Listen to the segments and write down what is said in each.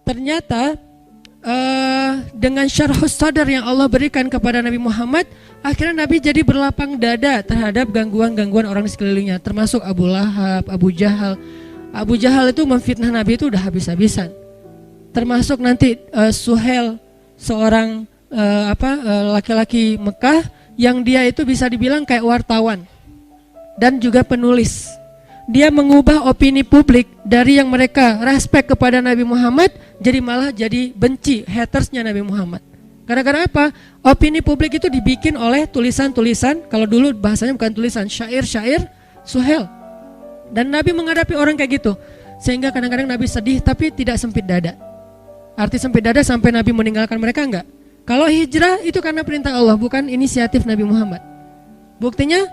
ternyata dengan syarhus sadar yang Allah berikan kepada Nabi Muhammad, akhirnya Nabi jadi berlapang dada terhadap gangguan-gangguan orang di sekelilingnya, termasuk Abu Lahab, Abu Jahal. Abu Jahal itu memfitnah Nabi itu udah habis-habisan. Termasuk nanti Suhail, seorang laki-laki Mekah yang dia itu bisa dibilang kayak wartawan dan juga penulis. Dia mengubah opini publik dari yang mereka respect kepada Nabi Muhammad jadi malah jadi benci, hatersnya Nabi Muhammad. Gara-gara apa? Opini publik itu dibikin oleh tulisan-tulisan, kalau dulu bahasanya bukan tulisan, syair-syair Suhail. Dan Nabi menghadapi orang kayak gitu, sehingga kadang-kadang Nabi sedih tapi tidak sempit dada. Arti sempit dada sampai Nabi meninggalkan mereka enggak. Kalau hijrah itu karena perintah Allah, bukan inisiatif Nabi Muhammad. Buktinya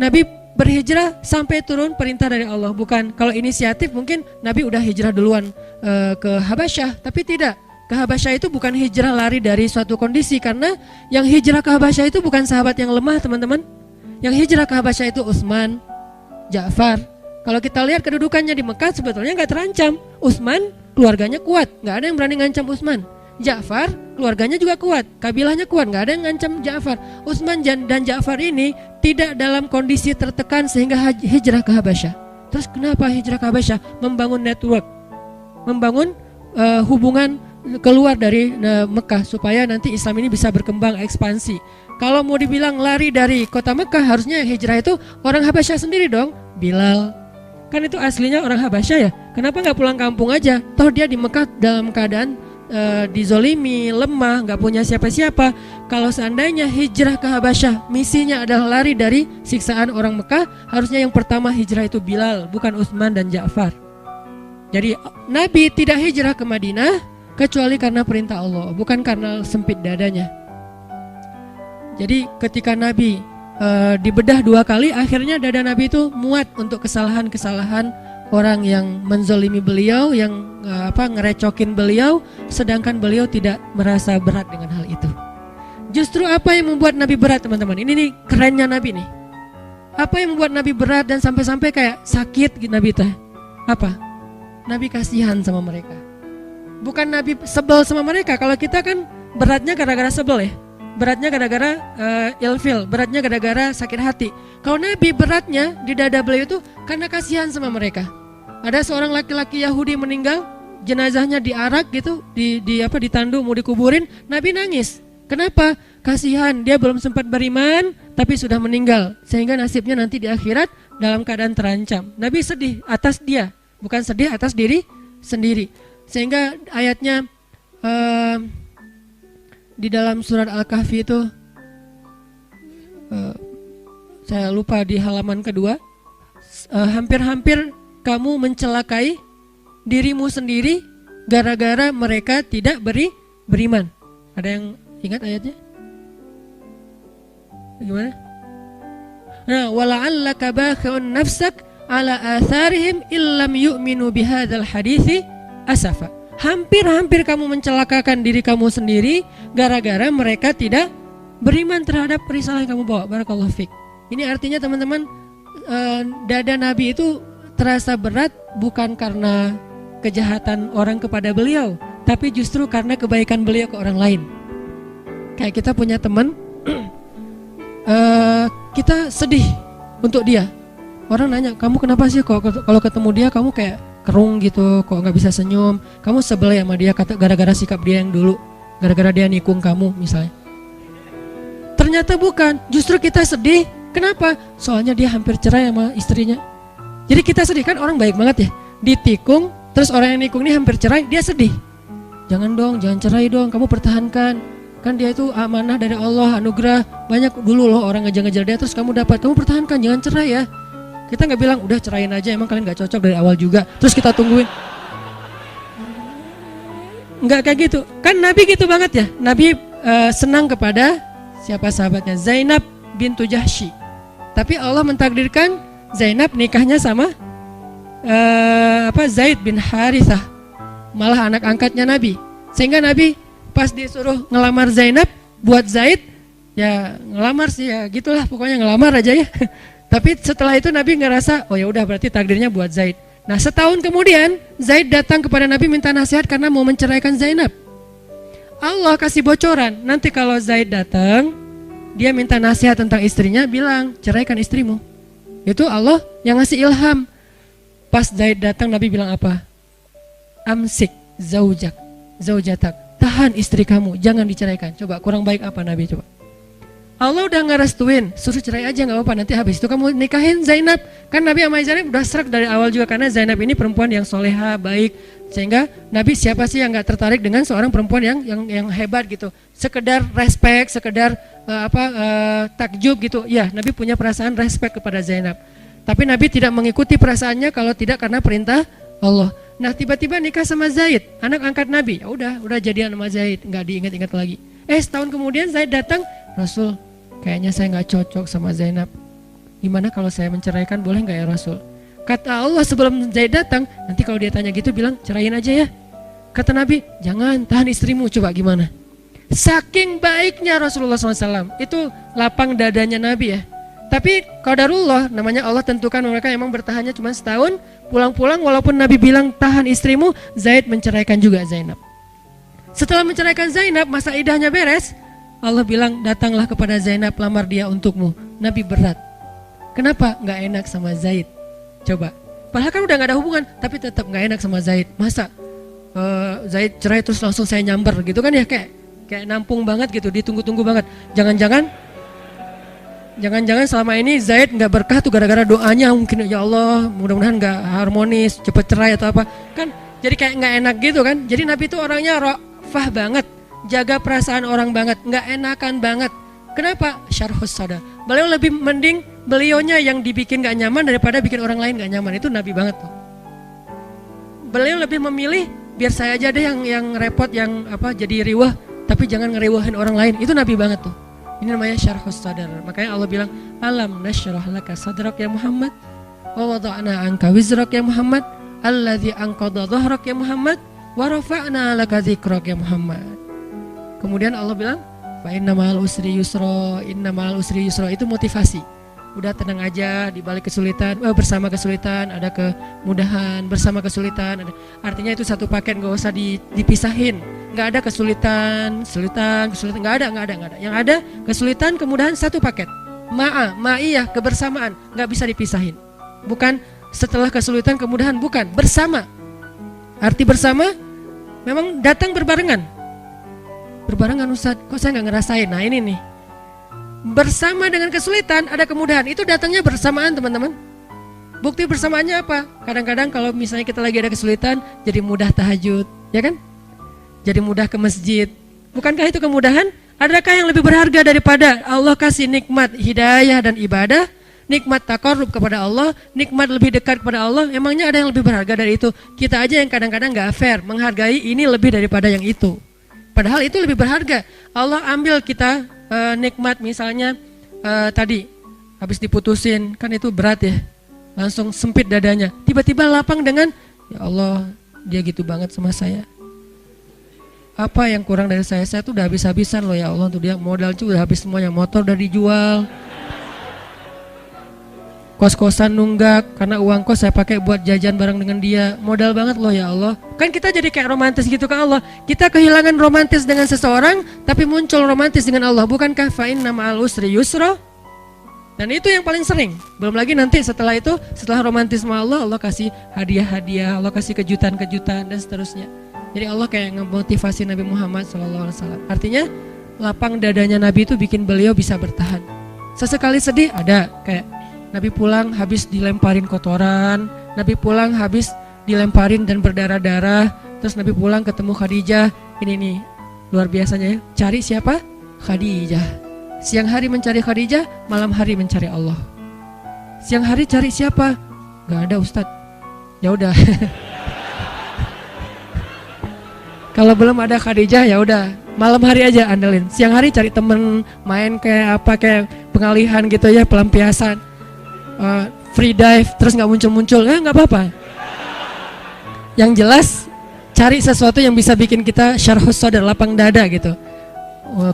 Nabi berhijrah sampai turun perintah dari Allah, bukan kalau inisiatif mungkin Nabi udah hijrah duluan ke Habasyah, tapi tidak. Ke Habasyah itu bukan hijrah lari dari suatu kondisi, karena yang hijrah ke Habasyah itu bukan sahabat yang lemah, teman-teman. Yang hijrah ke Habasyah itu Utsman, Ja'far. Kalau kita lihat kedudukannya di Mekah sebetulnya nggak terancam. Utsman keluarganya kuat, nggak ada yang berani ngancam Utsman. Ja'far keluarganya juga kuat, kabilahnya kuat, nggak ada yang ngancam Ja'far. Utsman dan Ja'far ini tidak dalam kondisi tertekan sehingga hijrah ke Habasyah. Terus kenapa hijrah ke Habasyah? Membangun network, membangun hubungan keluar dari Mekah supaya nanti Islam ini bisa berkembang, ekspansi. Kalau mau dibilang lari dari kota Mekah, harusnya hijrah itu orang Habasyah sendiri dong. Bilal kan itu aslinya orang Habasyah ya, kenapa nggak pulang kampung aja? Toh dia di Mekah dalam keadaan dizolimi, lemah, nggak punya siapa-siapa. Kalau seandainya hijrah ke Habasyah misinya adalah lari dari siksaan orang Mekah, harusnya yang pertama hijrah itu Bilal, bukan Utsman dan Ja'far. Jadi Nabi tidak hijrah ke Madinah kecuali karena perintah Allah, bukan karena sempit dadanya. Jadi ketika Nabi dibedah 2 kali, akhirnya dada Nabi itu muat untuk kesalahan-kesalahan orang yang menzolimi beliau, yang ngerecokin beliau, sedangkan beliau tidak merasa berat dengan hal itu. Justru apa yang membuat Nabi berat, teman-teman? Ini nih kerennya Nabi nih. Apa yang membuat Nabi berat dan sampai-sampai kayak sakit gitu Nabi teh? Apa? Nabi kasihan sama mereka. Bukan Nabi sebel sama mereka. Kalau kita kan beratnya gara-gara sebel ya. Beratnya gara-gara ilfil, beratnya gara-gara sakit hati. Kalau Nabi beratnya di dada beliau itu karena kasihan sama mereka. Ada seorang laki-laki Yahudi meninggal, jenazahnya diarak gitu, ditandu mau dikuburin, Nabi nangis. Kenapa? Kasihan, dia belum sempat beriman tapi sudah meninggal, sehingga nasibnya nanti di akhirat dalam keadaan terancam. Nabi sedih atas dia, bukan sedih atas diri sendiri. Sehingga ayatnya di dalam surat Al-Kahfi itu saya lupa di halaman kedua, hampir-hampir kamu mencelakai dirimu sendiri gara-gara mereka tidak beriman. Ada yang ingat ayatnya? Gimana? Nah, wala'allaka bakhi'un nafsak ala atharihim illam yu'minu bihadzal hadithi asafa. Hampir-hampir kamu mencelakakan diri kamu sendiri gara-gara mereka tidak beriman terhadap risalah yang kamu bawa. Barakallahu fiik. Ini artinya teman-teman, dada Nabi itu terasa berat bukan karena kejahatan orang kepada beliau, tapi justru karena kebaikan beliau ke orang lain. Kayak kita punya teman, kita sedih untuk dia. Orang nanya, kamu kenapa sih kok kalau ketemu dia kamu kayak kerung gitu, kok nggak bisa senyum? Kamu sebel ya sama dia, kata gara-gara sikap dia yang dulu, gara-gara dia nikung kamu misalnya. Ternyata bukan, justru kita sedih. Kenapa? Soalnya dia hampir cerai sama istrinya. Jadi kita sedih, kan orang baik banget ya, ditikung, terus orang yang nikung ini hampir cerai, dia sedih. Jangan dong, jangan cerai dong, kamu pertahankan. Kan dia itu amanah dari Allah, anugerah. Banyak dulu loh orang ngejar-ngejar dia, terus kamu dapat, kamu pertahankan, jangan cerai ya. Kita gak bilang, udah cerain aja, emang kalian gak cocok dari awal juga, terus kita tungguin. Enggak kayak gitu, kan Nabi gitu banget ya. Nabi senang kepada siapa sahabatnya? Zainab bintu Jahsy. Tapi Allah mentakdirkan Zainab nikahnya sama Zaid bin Harithah, malah anak angkatnya Nabi. Sehingga Nabi pas disuruh ngelamar Zainab buat Zaid, ya ngelamar sih ya gitulah, pokoknya ngelamar aja ya. Tapi setelah itu Nabi ngerasa, oh ya udah berarti takdirnya buat Zaid. Nah setahun kemudian Zaid datang kepada Nabi minta nasihat karena mau menceraikan Zainab. Allah kasih bocoran, nanti kalau Zaid datang, dia minta nasihat tentang istrinya, bilang ceraikan istrimu. Itu Allah yang ngasih ilham. Pas Zaid datang Nabi bilang apa? Amsik zaujatak, tahan istri kamu, jangan diceraikan. Coba kurang baik apa Nabi coba? Allah udah ngerestuin, suruh cerai aja nggak apa-apa, nanti habis itu kamu nikahin Zainab. Kan Nabi sama Zainab udah serak dari awal juga, karena Zainab ini perempuan yang soleha, baik. Sehingga Nabi siapa sih yang nggak tertarik dengan seorang perempuan yang hebat gitu. Sekedar respect, sekedar takjub gitu. Ya Nabi punya perasaan respect kepada Zainab. Tapi Nabi tidak mengikuti perasaannya kalau tidak karena perintah Allah. Nah tiba-tiba nikah sama Zaid, anak angkat Nabi. Ya udah jadian sama Zaid, nggak diingat-ingat lagi. Setahun kemudian Zaid datang, Rasul, kayaknya saya nggak cocok sama Zainab. Gimana kalau saya menceraikan, boleh nggak ya Rasul? Kata Allah sebelum Zaid datang, nanti kalau dia tanya gitu bilang ceraiin aja ya. Kata Nabi, jangan, tahan istrimu. Coba gimana? Saking baiknya Rasulullah SAW, itu lapang dadanya Nabi ya. Tapi qadarullah, namanya Allah tentukan mereka emang bertahannya cuma setahun. Pulang-pulang walaupun Nabi bilang tahan istrimu, Zaid menceraikan juga Zainab. Setelah menceraikan Zainab, masa idahnya beres, Allah bilang datanglah kepada Zainab, lamar dia untukmu. Nabi berat. Kenapa? Gak enak sama Zaid. Coba. Padahal kan udah gak ada hubungan, tapi tetap gak enak sama Zaid. Masa Zaid cerai terus langsung saya nyamber gitu kan ya, kayak nampung banget gitu, ditunggu-tunggu banget. Jangan-jangan selama ini Zaid gak berkah tuh gara-gara doanya mungkin, ya Allah mudah-mudahan gak harmonis, cepet cerai atau apa. Kan jadi kayak gak enak gitu kan. Jadi Nabi itu orangnya ra'fah banget, jaga perasaan orang banget, gak enakan banget. Kenapa? Syarhus sadar. Beliau lebih mending beliaunya yang dibikin gak nyaman daripada bikin orang lain gak nyaman. Itu Nabi banget tuh. Beliau lebih memilih biar saya aja deh yang repot, yang jadi riwah, tapi jangan ngeriwahin orang lain. Itu Nabi banget tuh. Ini namanya syarhus sadar. Makanya Allah bilang, alam nasyrah laka sadrak ya Muhammad, wa wada'na anka wizrak ya Muhammad, alladzi anqadha dhahrak ya Muhammad, wa rafa'na laka dzikrak ya Muhammad. Kemudian Allah bilang, fa inna ma'al usri yusra, inna ma'al usri yusra. Itu motivasi. Udah tenang aja di balik kesulitan, bersama kesulitan ada kemudahan, bersama kesulitan ada. Artinya itu satu paket, gak usah dipisahin. Gak ada kesulitan, gak ada. Yang ada kesulitan, kemudahan, satu paket. Ma'iyah, kebersamaan, gak bisa dipisahin. Bukan setelah kesulitan, kemudahan, bukan, bersama. Arti bersama memang datang berbarengan. Berbarengan Ustaz, kok saya gak ngerasain? Nah ini nih, bersama dengan kesulitan ada kemudahan, itu datangnya bersamaan teman-teman. Bukti bersamaannya apa? Kadang-kadang kalau misalnya kita lagi ada kesulitan, jadi mudah tahajud, ya kan? Jadi mudah ke masjid. Bukankah itu kemudahan? Adakah yang lebih berharga daripada Allah kasih nikmat hidayah dan ibadah, nikmat taqarrub kepada Allah, nikmat lebih dekat kepada Allah? Emangnya ada yang lebih berharga dari itu? Kita aja yang kadang-kadang gak fair, menghargai ini lebih daripada yang itu. Padahal itu lebih berharga. Allah ambil kita nikmat misalnya tadi habis diputusin, kan itu berat ya, langsung sempit dadanya. Tiba-tiba lapang dengan, ya Allah dia gitu banget sama saya. Apa yang kurang dari saya tuh udah habis-habisan loh ya Allah untuk dia, modal tuh udah habis semuanya, motor udah dijual, kos-kosan nunggak karena uang kos saya pakai buat jajan bareng dengan dia, modal banget loh ya Allah. Kan kita jadi kayak romantis gitu kan Allah. Kita kehilangan romantis dengan seseorang tapi muncul romantis dengan Allah. Bukankah fa inna ma'al usri yusra? Dan itu yang paling sering. Belum lagi nanti setelah itu, setelah romantis sama Allah, Allah kasih hadiah-hadiah, Allah kasih kejutan-kejutan dan seterusnya. Jadi Allah kayak ngemotivasi Nabi Muhammad SAW. Artinya lapang dadanya Nabi itu bikin beliau bisa bertahan. Sesekali sedih ada, kayak Nabi pulang habis dilemparin kotoran, Nabi pulang habis dilemparin dan berdarah-darah, terus Nabi pulang ketemu Khadijah. Ini nih luar biasanya ya. Cari siapa? Khadijah. Siang hari mencari Khadijah, malam hari mencari Allah. Siang hari cari siapa? Gak ada Ustadz. Ya udah. Kalau belum ada Khadijah ya udah, malam hari aja andelin. Siang hari cari temen, main kayak pengalihan gitu ya, pelampiasan. Free dive terus nggak muncul-muncul, nggak apa-apa. Yang jelas cari sesuatu yang bisa bikin kita syarhus sadar, lapang dada gitu.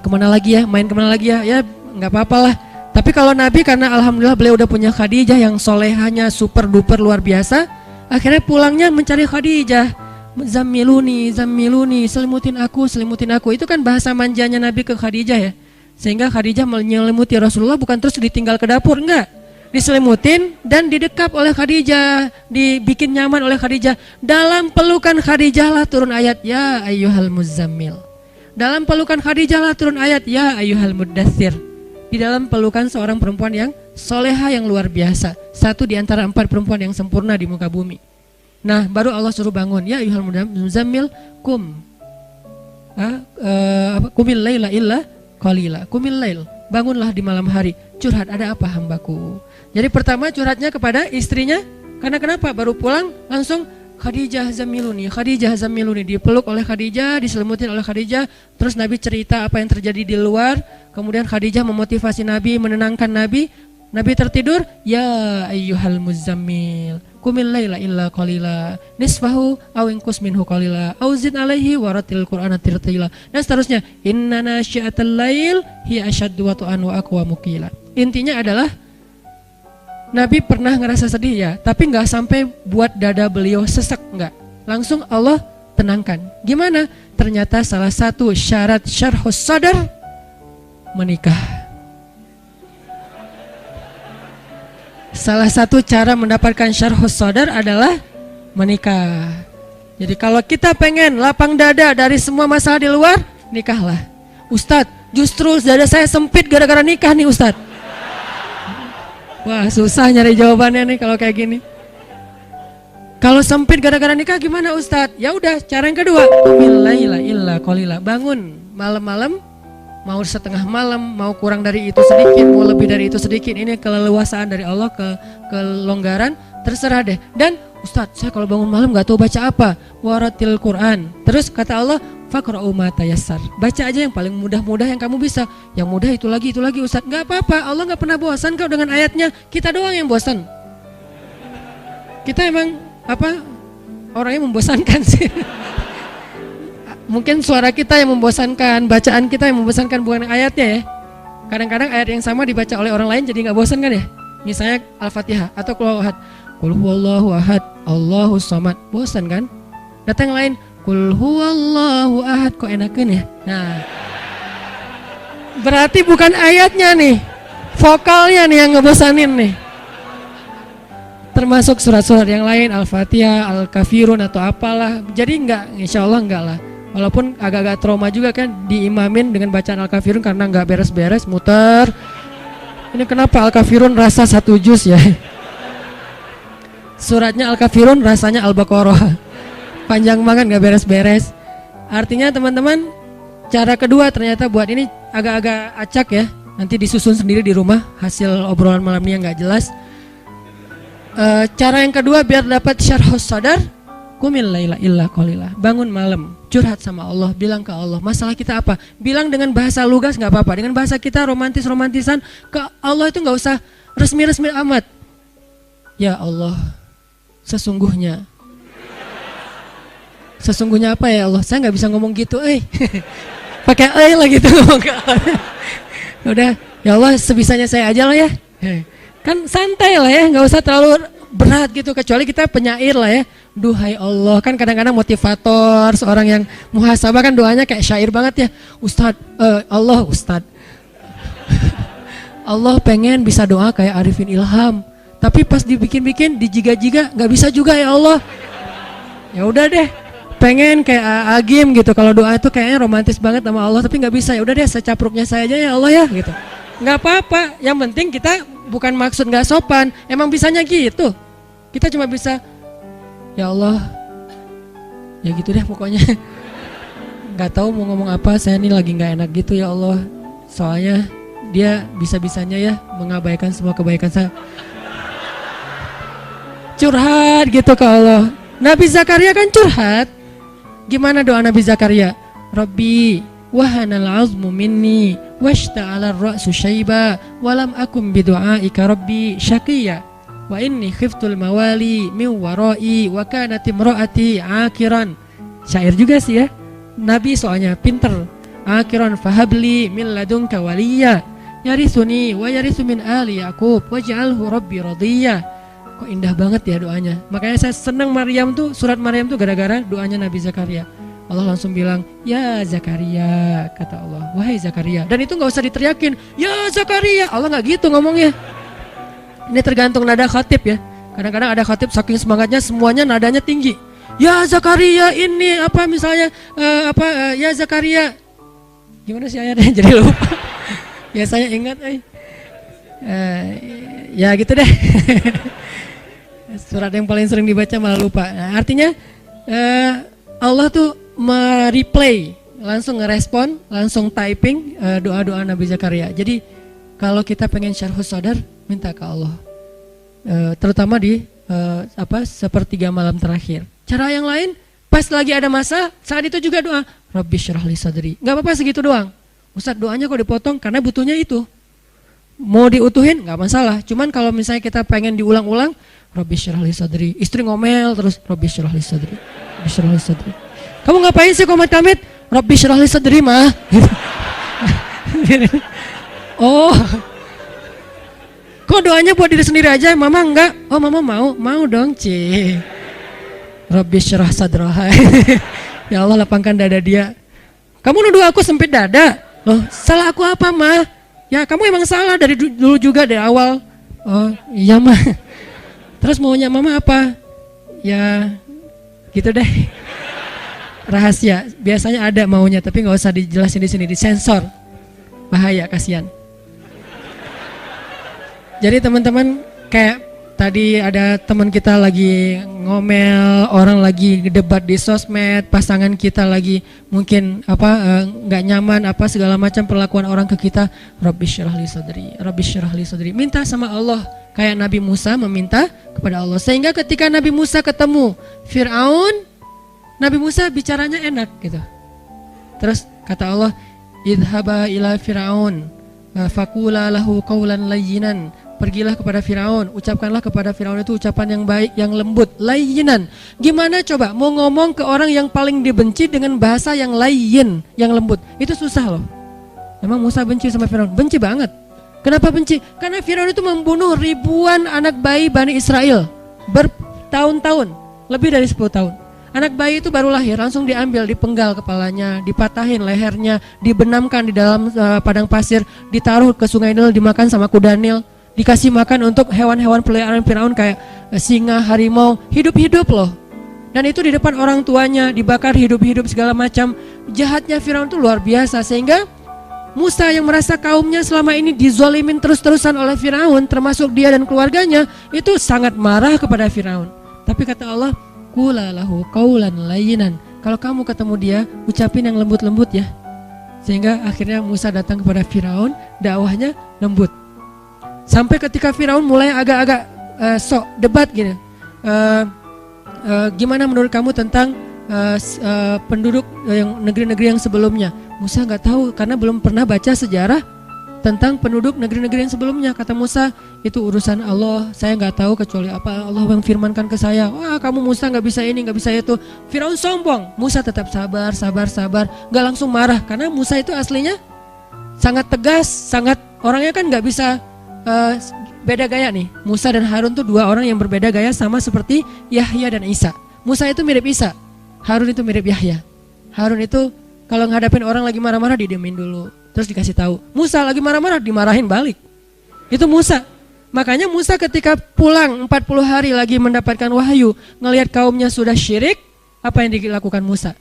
Kemana lagi ya, main kemana lagi ya nggak apa-apa lah. Tapi kalau Nabi, karena alhamdulillah beliau udah punya Khadijah yang solehanya super duper luar biasa, Akhirnya pulangnya mencari Khadijah. Zammiluni, zammiluni, selimutin aku, selimutin aku. Itu kan bahasa manjanya Nabi ke Khadijah ya. Sehingga Khadijah menyelimuti Rasulullah, bukan terus ditinggal ke dapur, enggak. Diselimutin dan didekap oleh Khadijah, dibikin nyaman oleh Khadijah. Dalam pelukan Khadijah lah turun ayat ya ayyuhal muzammil. Dalam pelukan Khadijah lah turun ayat ya ayyuhal muddatsir. Di dalam pelukan seorang perempuan yang soleha yang luar biasa. Satu di antara 4 perempuan yang sempurna di muka bumi. Nah, baru Allah suruh bangun. Ya ayyuhal muzammil kum. Kumil laila illa qalila. Kumil lail. Bangunlah di malam hari. Curhat, ada apa hambaku? Jadi pertama curhatnya kepada istrinya. Karena kenapa? Baru pulang langsung Khadijah zammiluni, Khadijah zammiluni. Dipeluk oleh Khadijah, diselimutin oleh Khadijah. Terus Nabi cerita apa yang terjadi di luar. Kemudian Khadijah memotivasi Nabi, menenangkan Nabi. Nabi tertidur, ya ayyuhal muzammil, kumil laila illa qalila, nisfahu aw inqus minhu qalila, aw zid alaihi waratil qur'ana tartila. Dan seterusnya, inna nasyi'atal lail hiya asyaddu wat'an wa aqwamu qila. Intinya adalah Nabi pernah ngerasa sedih ya, tapi nggak sampai buat dada beliau sesek, nggak. Langsung Allah tenangkan. Gimana? Ternyata salah satu syarat syarhus sadar menikah. Salah satu cara mendapatkan syarhus sadar adalah menikah. Jadi kalau kita pengen lapang dada dari semua masalah di luar, nikahlah. Ustadz, justru dada saya sempit gara-gara nikah nih Ustadz. Wah, susah nyari jawabannya nih kalau kayak gini. Kalau sempit gara-gara nikah gimana Ustadz? Ya udah, cara yang kedua, billaila illa qalila. Bangun malam-malam, mau setengah malam, mau kurang dari itu sedikit, mau lebih dari itu sedikit. Ini keleluasaan dari Allah, kelonggaran, terserah deh. Dan Ustadz, saya kalau bangun malam gak tahu baca apa. Waratil Quran. Terus kata Allah, faqra'u ma tayassar. Baca aja yang paling mudah-mudah yang kamu bisa. Yang mudah itu lagi Ustadz. Gak apa-apa, Allah gak pernah bosan kau dengan ayatnya. Kita doang yang bosan. Kita emang orangnya membosankan sih. Mungkin suara kita yang membosankan, bacaan kita yang membosankan, bukan ayatnya ya. Kadang-kadang ayat yang sama dibaca oleh orang lain jadi gak bosan kan ya. Misalnya Al-Fatihah atau Qul huwallahu ahad. Qul huwallahu ahad, Allahus samad. Bosan kan? Datang yang lain, Qul huwallahu ahad, kok enakan ya. Nah, berarti bukan ayatnya nih, vokalnya nih yang ngebosanin nih. Termasuk surat-surat yang lain, Al-Fatihah, Al-Kafirun atau apalah. Jadi insya Allah enggak lah. Walaupun agak-agak trauma juga kan diimamin dengan bacaan Al-Kafirun karena enggak beres-beres, muter. Ini kenapa Al-Kafirun rasa satu juz ya? Suratnya Al-Kafirun rasanya Al-Baqarah. Panjang banget enggak beres-beres. Artinya teman-teman, cara kedua ternyata buat ini agak-agak acak ya. Nanti disusun sendiri di rumah hasil obrolan malam ini yang enggak jelas. Cara yang kedua biar dapat syarhus sadar, qumil laila illa qalila. Bangun malam, curhat sama Allah, bilang ke Allah, masalah kita apa? Bilang dengan bahasa lugas nggak apa-apa, dengan bahasa kita romantisan ke Allah itu nggak usah resmi amat. Ya Allah, sesungguhnya apa ya Allah? Saya nggak bisa ngomong gitu, pakai lah gitu ngomong ke Allah. Udah, ya Allah sebisanya saya aja lah ya. Kan santai lah ya, nggak usah terlalu berat gitu, kecuali kita penyair lah ya. Duhai Allah, kan kadang-kadang motivator, seorang yang muhasabah kan doanya kayak syair banget ya. Ustadz Allah pengen bisa doa kayak Arifin Ilham, tapi pas dibikin-bikin, dijiga-jiga nggak bisa juga ya Allah. Ya udah deh, pengen kayak Agim gitu, kalau doa itu kayaknya romantis banget sama Allah, tapi nggak bisa. Ya udah deh, secapruknya saya aja ya Allah ya gitu. Nggak apa-apa, yang penting kita bukan maksud nggak sopan, emang bisanya gitu. Kita cuma bisa, ya Allah, ya gitu deh pokoknya. Nggak tahu mau ngomong apa, saya ini lagi nggak enak gitu ya Allah. Soalnya dia bisa-bisanya ya mengabaikan semua kebaikan saya. Curhat gitu ke Allah. Nabi Zakaria kan curhat. Gimana doa Nabi Zakaria? Rabbi wahanal azmu minni washta'ala ar-ra'su syaiba walam akum bidu'aika rabbi syaqiyya wa inni khiftul mawali min wara'i wa kanat imra'ati akiran. Syair juga sih ya. Nabi soalnya pinter. Akiran fahabli min ladunka waliya yarisuni wa yarisu min ali Yaqub waj'alhu rabbi radiyya. kok indah banget ya doanya. Makanya saya senang Maryam tuh, surat Maryam tuh gara-gara doanya Nabi Zakaria. Allah langsung bilang, ya Zakaria, kata Allah, wahai Zakaria. Dan itu gak usah diteriakin, ya Zakaria. Allah gak gitu ngomongnya. Ini tergantung nada khatib ya. Kadang-kadang ada khatib saking semangatnya semuanya nadanya tinggi. Ya Zakaria ini apa misalnya ya Zakaria. Gimana sih ayatnya jadi lupa. Ya saya ingat ya gitu deh. Surat yang paling sering dibaca malah lupa. Nah, artinya Allah tuh mereplay, langsung ngerespon, langsung typing doa-doa Nabi Zakaria. Jadi kalau kita pengen syarhus sadar, minta ke Allah. Terutama di sepertiga malam terakhir. Cara yang lain, pas lagi ada masa, saat itu juga doa, Rabbi syrah li sadri. Gak apa-apa segitu doang. Ustadz doanya kok dipotong karena butuhnya itu. Mau diutuhin gak masalah. Cuman kalau misalnya kita pengen diulang-ulang, Rabbi syrah li sadri. Istri ngomel terus, Rabbi syrah li sadri. Rabbi syrah li sadri. Kamu ngapain sih komat-kamit? Rabbi syrah li sadri mah. Oh, kok doanya buat diri sendiri aja, mama enggak? Oh mama mau dong Ci. Rabbi syrah sadraha. Ya Allah lapangkan dada dia. Kamu nuduh aku sempit dada? Loh salah aku apa mah? Ya kamu emang salah dari dulu juga dari awal. Oh iya mah. Terus maunya mama apa? Ya gitu deh. Rahasia. Biasanya ada maunya tapi nggak usah dijelasin di sini, disensor. Bahaya, kasihan. Jadi teman-teman kayak tadi ada teman kita lagi ngomel, orang lagi debat di sosmed, pasangan kita lagi mungkin nggak nyaman segala macam perlakuan orang ke kita. Rabbi syrah li sadri, Rabbi syrah li sadri. Minta sama Allah kayak Nabi Musa meminta kepada Allah. Sehingga ketika Nabi Musa ketemu Fir'aun, Nabi Musa bicaranya enak gitu. Terus kata Allah, idhaba ila Fir'aun faqula lahu qawlan layyinan. Pergilah kepada Firaun, ucapkanlah kepada Firaun itu ucapan yang baik, yang lembut, layyinan. Gimana coba mau ngomong ke orang yang paling dibenci dengan bahasa yang layyin, yang lembut? Itu susah loh. Emang Musa benci sama Firaun? Benci banget. Kenapa benci? Karena Firaun itu membunuh ribuan anak bayi Bani Israel bertahun-tahun, lebih dari 10 tahun. Anak bayi itu baru lahir, langsung diambil, dipenggal kepalanya, dipatahin lehernya, dibenamkan di dalam padang pasir, ditaruh ke sungai Nil, dimakan sama kuda Nil. Dikasih makan untuk hewan-hewan peliharaan Firaun kayak singa, harimau, hidup-hidup loh. Dan itu di depan orang tuanya, dibakar hidup-hidup segala macam. Jahatnya Firaun itu luar biasa sehingga Musa yang merasa kaumnya selama ini dizolimin terus-terusan oleh Firaun, termasuk dia dan keluarganya, itu sangat marah kepada Firaun. Tapi kata Allah, qula lahu qawlan layyinan. Kalau kamu ketemu dia, ucapin yang lembut-lembut ya. Sehingga akhirnya Musa datang kepada Firaun, dakwahnya lembut. Sampai ketika Firaun mulai agak-agak sok debat gini, gimana menurut kamu tentang penduduk yang negeri-negeri yang sebelumnya? Musa nggak tahu karena belum pernah baca sejarah tentang penduduk negeri-negeri yang sebelumnya. Kata Musa, itu urusan Allah, saya nggak tahu kecuali apa Allah yang firmankan ke saya. Wah kamu Musa nggak bisa ini, nggak bisa itu. Firaun sombong. Musa tetap sabar, nggak langsung marah karena Musa itu aslinya sangat tegas, sangat orangnya kan nggak bisa. Beda gaya nih. Musa dan Harun tuh dua orang yang berbeda gaya, sama seperti Yahya dan Isa. Musa itu mirip Isa, Harun itu mirip Yahya. Harun itu kalau ngadapin orang lagi marah-marah didiemin dulu, terus dikasih tahu. Musa lagi marah-marah dimarahin balik. Itu Musa. Makanya Musa ketika pulang 40 hari lagi mendapatkan wahyu, ngelihat kaumnya sudah syirik, apa yang dilakukan Musa?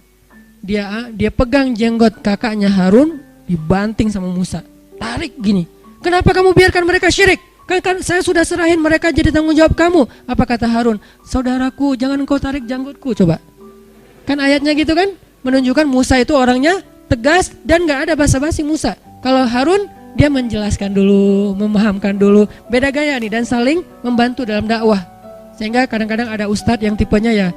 Dia pegang jenggot kakaknya Harun, dibanting sama Musa. Tarik gini. Kenapa kamu biarkan mereka syirik? Kan saya sudah serahin mereka jadi tanggung jawab kamu. Apa kata Harun? Saudaraku, jangan engkau tarik janggutku, coba. Kan ayatnya gitu kan? Menunjukkan Musa itu orangnya tegas dan gak ada basa-basi Musa. Kalau Harun, dia menjelaskan dulu, memahamkan dulu. Beda gaya nih dan saling membantu dalam dakwah. Sehingga kadang-kadang ada ustadz yang tipenya ya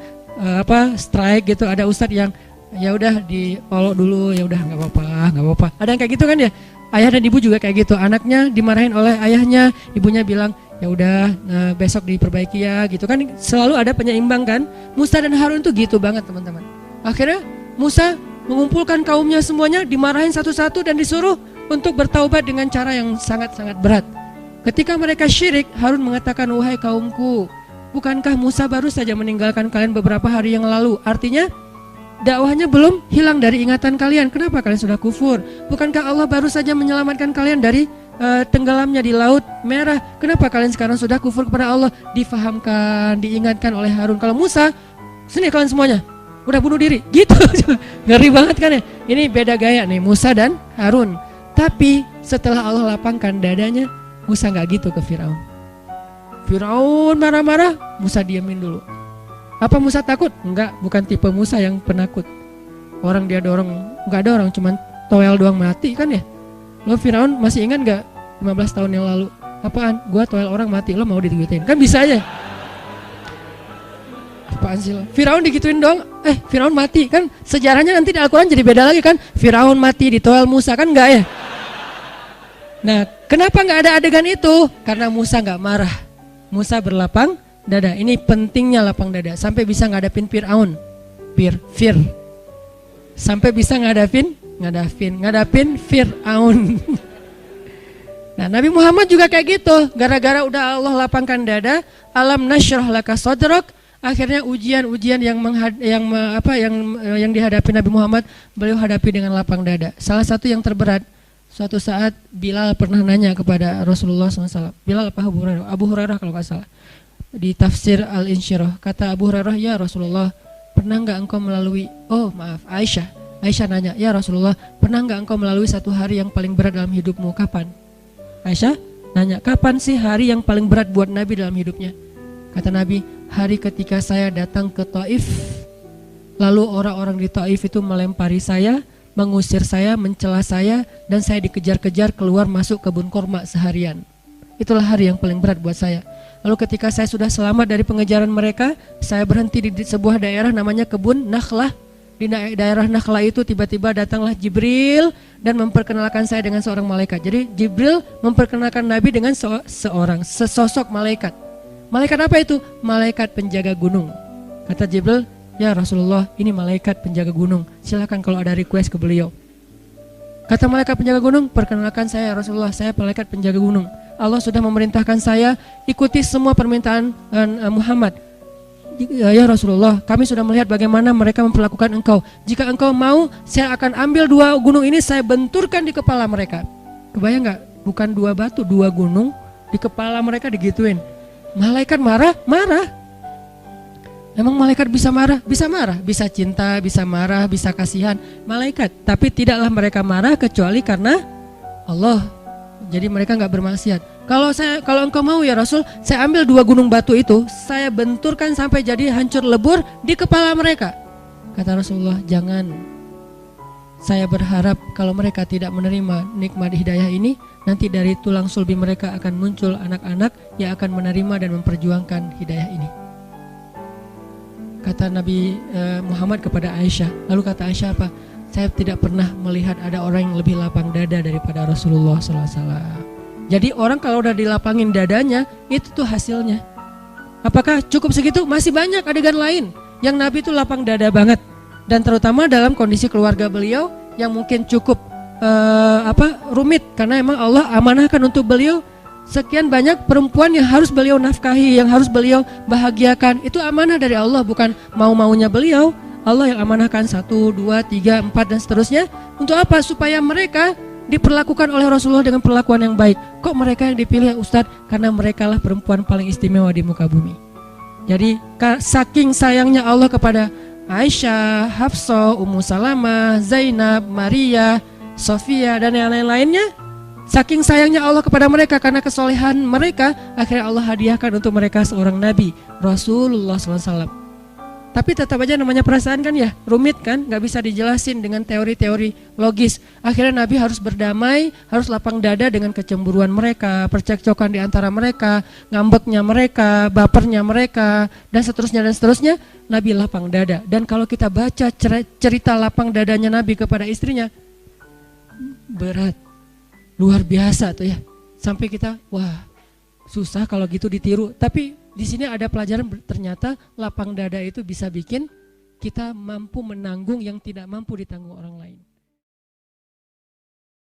strike gitu. Ada ustadz yang ya udah diolok dulu, ya udah nggak apa-apa. Ada yang kayak gitu kan ya? Ayah dan ibu juga kayak gitu, anaknya dimarahin oleh ayahnya, ibunya bilang ya udah besok diperbaiki ya gitu kan, selalu ada penyeimbang kan. Musa dan Harun tuh gitu banget teman-teman. Akhirnya Musa mengumpulkan kaumnya semuanya, dimarahin satu-satu dan disuruh untuk bertaubat dengan cara yang sangat-sangat berat. Ketika mereka syirik, Harun mengatakan, wahai kaumku, bukankah Musa baru saja meninggalkan kalian beberapa hari yang lalu? Artinya dakwahnya belum hilang dari ingatan kalian. Kenapa kalian sudah kufur? Bukankah Allah baru saja menyelamatkan kalian dari tenggelamnya di Laut Merah? Kenapa kalian sekarang sudah kufur kepada Allah? Difahamkan, diingatkan oleh Harun. Kalau Musa, sini kalian semuanya, udah bunuh diri, gitu. Ngeri banget kan ya? Ini beda gaya nih, Musa dan Harun. Tapi setelah Allah lapangkan dadanya, Musa gak gitu ke Firaun. Firaun marah-marah, Musa diamin dulu. Apa Musa takut? Enggak, bukan tipe Musa yang penakut. Orang dia dorong, gak ada orang, cuman toel doang mati kan ya. Lo Firaun masih ingat gak 15 tahun yang lalu? Apaan? Gua toel orang mati, lo mau digituin? Kan bisa aja. Apaan sih lo? Firaun digituin dong, Firaun mati kan. Sejarahnya nanti di Al-Quran jadi beda lagi kan. Firaun mati di toel Musa, kan enggak ya? Nah, kenapa gak ada adegan itu? Karena Musa gak marah. Musa berlapang dada. Ini pentingnya lapang dada. Sampai bisa ngadapin Fir'aun. Fir. Sampai bisa ngadapin Fir'aun. Nah, Nabi Muhammad juga kayak gitu. Gara-gara udah Allah lapangkan dada, alam nasyrah laka sadrak, akhirnya ujian-ujian yang dihadapi Nabi Muhammad, beliau hadapi dengan lapang dada. Salah satu yang terberat, suatu saat Bilal pernah nanya kepada Rasulullah SAW. Bilal apa Abu Hurairah? Abu Hurairah kalau nggak salah. Di tafsir Al-Insyirah, kata Abu Hurairah, ya Rasulullah, pernah nggak engkau melalui, Aisyah nanya, ya Rasulullah, pernah nggak engkau melalui satu hari yang paling berat dalam hidupmu? Kapan? Aisyah nanya, kapan sih hari yang paling berat buat Nabi dalam hidupnya? Kata Nabi, hari ketika saya datang ke Taif, lalu orang-orang di Taif itu melempari saya, mengusir saya, mencela saya, dan saya dikejar-kejar keluar masuk kebun kurma seharian. Itulah hari yang paling berat buat saya. Lalu ketika saya sudah selamat dari pengejaran mereka, saya berhenti di sebuah daerah namanya kebun Nakhlah. Di daerah Nakhlah itu tiba-tiba datanglah Jibril dan memperkenalkan saya dengan seorang malaikat. Jadi Jibril memperkenalkan Nabi dengan sesosok malaikat. Malaikat apa itu? Malaikat penjaga gunung. Kata Jibril, ya Rasulullah, ini malaikat penjaga gunung. Silakan kalau ada request ke beliau. Kata malaikat penjaga gunung, perkenalkan saya Rasulullah, saya malaikat penjaga gunung. Allah sudah memerintahkan saya ikuti semua permintaan Muhammad. Ya Rasulullah, kami sudah melihat bagaimana mereka memperlakukan engkau. Jika engkau mau, saya akan ambil 2 gunung ini, saya benturkan di kepala mereka. Kebayang gak? Bukan 2 batu, 2 gunung di kepala mereka digituin. Malaikat marah. Emang malaikat bisa marah? Bisa marah, bisa cinta, bisa marah, bisa kasihan. Malaikat, tapi tidaklah mereka marah kecuali karena Allah. Jadi mereka nggak bermaksiat. Kalau engkau mau ya Rasul, saya ambil 2 gunung batu itu, saya benturkan sampai jadi hancur lebur di kepala mereka. Kata Rasulullah, jangan. Saya berharap kalau mereka tidak menerima nikmat hidayah ini, nanti dari tulang sulbi mereka akan muncul anak-anak yang akan menerima dan memperjuangkan hidayah ini. Kata Nabi Muhammad kepada Aisyah. Lalu kata Aisyah apa? Saya tidak pernah melihat ada orang yang lebih lapang dada daripada Rasulullah SAW. Jadi orang kalau udah dilapangin dadanya, itu tuh hasilnya. Apakah cukup segitu? Masih banyak adegan lain yang Nabi itu lapang dada banget. Dan terutama dalam kondisi keluarga beliau yang mungkin cukup rumit. Karena emang Allah amanahkan untuk beliau sekian banyak perempuan yang harus beliau nafkahi, yang harus beliau bahagiakan. Itu amanah dari Allah, bukan mau-maunya beliau. Allah yang amanahkan 1, 2, 3, 4 dan seterusnya. Untuk apa? Supaya mereka diperlakukan oleh Rasulullah dengan perlakuan yang baik. Kok mereka yang dipilih ya Ustadz? Karena mereka lah perempuan paling istimewa di muka bumi. Jadi saking sayangnya Allah kepada Aisyah, Hafsah, Ummu Salamah, Zainab, Maria, Sofia dan yang lain-lainnya, saking sayangnya Allah kepada mereka karena kesolehan mereka, akhirnya Allah hadiahkan untuk mereka seorang Nabi, Rasulullah SAW. Tapi tetap aja namanya perasaan kan ya, rumit kan, gak bisa dijelasin dengan teori-teori logis. Akhirnya Nabi harus berdamai, harus lapang dada dengan kecemburuan mereka, percekcokan di antara mereka, ngambeknya mereka, bapernya mereka, dan seterusnya. Nabi lapang dada. Dan kalau kita baca cerita lapang dadanya Nabi kepada istrinya, berat, luar biasa tuh ya. Sampai kita, wah susah kalau gitu ditiru. Tapi di sini ada pelajaran, ternyata lapang dada itu bisa bikin kita mampu menanggung yang tidak mampu ditanggung orang lain.